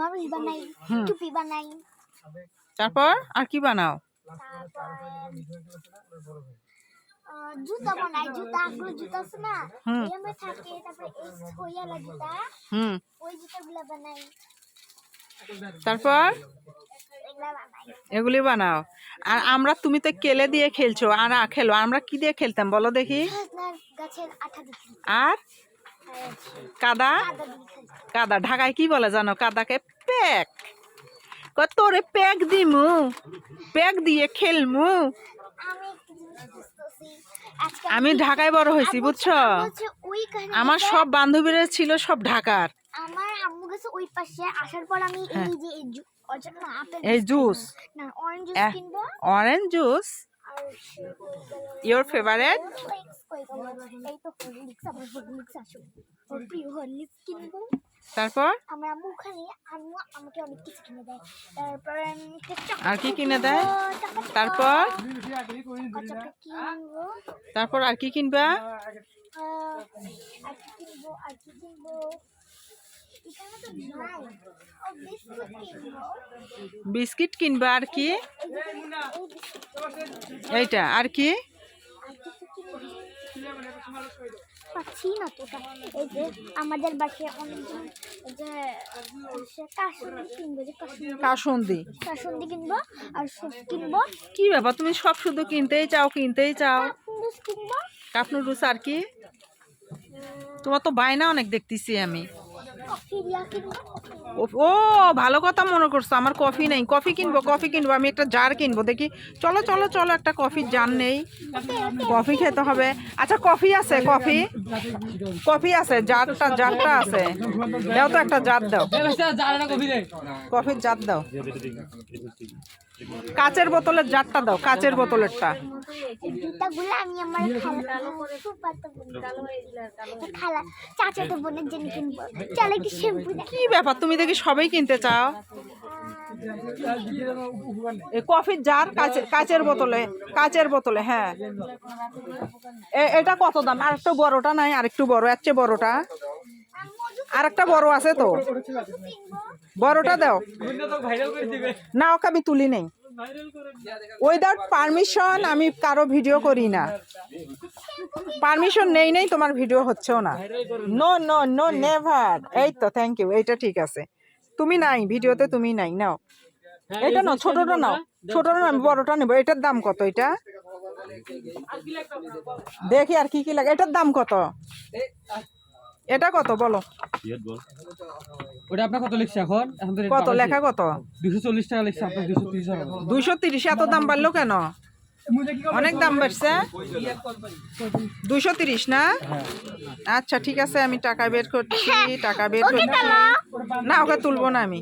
মানুষ বানাই, টুপি বানাই। তারপর আর কি বানাও? জুতা বানাই, জুতা আগুলো জুতা আছে না, এমে থাকে। তারপরে এই ছইয়ালা জুতা, ওই জুতাগুলো বানাই। তারপর এগুলি বানাও। আর আমরা, তুমি তো কেলে দিয়ে খেলছো, আর খেলো, আমরা কি দিয়ে খেলতাম বলো দেখি? গাছের আঠা দিয়ে। আর কাদা, কাদা ঢাকায় কি বলে জানো? কাদাকে প্যাক। তোরে প্যাক দিমু, প্যাক দিয়ে খেলমু। আমি ঢাকায় বড় হয়েছি বুঝছো। আমার সব বান্ধবীরা ছিল সব ঢাকার। আমার আম্মু গেছে ওই পাশে, আসার পর আমি এই যে এই জুস, না অরেঞ্জ জুস কিনবো। Orange juice your favourite? এই তো হরলিক্স, আবার হরলিক্স আসো, ওর প্রিয় হরলিক্স কিনবো। তারপর আমার আম্মু ওখানে আম্মু আমাকে অনেক কিছু কিনে দেয়। তারপর আর কি কিনে দেয়? তারপর তারপর আর কি কিনবা? আর কি কিনবো, আর কি কিনবো, এখানে তো নাই। ও বিস্কিট কিনবা। আর কি? এইটা আর কি? পাচ্ছি না তো। এই যে আমাদের বাসায় অনেকজন যে কাসুন্দি কিনবো, যে কাসুন্দি, কাসুন্দি কিনবো। আর সস কিনবো। কি ব্যাপার, তুমি সব শুধু কিনতেই চাও, কিনতেই চাও। নুডলস কিনবো। Cup noodles. আর কি? তোমার তো বায়না অনেক দেখতেছি আমি। ও ভালো কথা মনে করছো, আমার কফি নেই। কফি কিনবো, কফি কিনবো। আমি একটা জার কিনবো। দেখি, চলো চলো চলো, একটা কফির জার নেই, কফি খেতে হবে। আচ্ছা কফি আছে, কফি, কফি আছে, জারটা, জারটা আছে, দাও তো একটা জার দাও, কফির জার দাও। কাচের বোতলের জারটা দাও, কাচের বোতলেরটা। জুতাগুলো আমি আমার খালা চাচাতো বোনের জন্য কিনবো। চলো একটু শ্যাম্পু। কি ব্যাপার, তুমি দেখি সবাই কিনতে চাও। কফির জার, কাচের বোতলে, কাচের বোতলে। হ্যাঁ, এটা কত দাম? আর একটু বড়টা নাই? আর একটু বড়, এর চেয়ে বড়টা, আর একটা বড় আছে তো, বড়টা দাও না। ওকে আমি তুলি নেই, উইদাউট পারমিশন আমি কারো ভিডিও করি না। পারমিশন নেই তোমার ভিডিও হচ্ছেও না। No no no, never. এই তো, থ্যাংক ইউ। এইটা ঠিক আছে, তুমি নাই ভিডিওতে, তুমি নাই। নাও এটা নাও, ছোটটা নাও, ছোটটা নাও, আমি বড়টা নেবো। এটার দাম কত? এটা দেখি আর কি কি লাগে। এটার দাম কত? এটা কত বলো? ওটা আপনার কত লিখছে এখন? কত লেখা? কত? 240 টাকা লিখছে, আপনার 230 টাকা। 230? এত দাম বাড়লো কেন? অনেক দাম বাড়ছে। 230 না? আচ্ছা ঠিক আছে, আমি টাকা বের করছি, টাকা বের করছি। না ওকে তুলবো না আমি।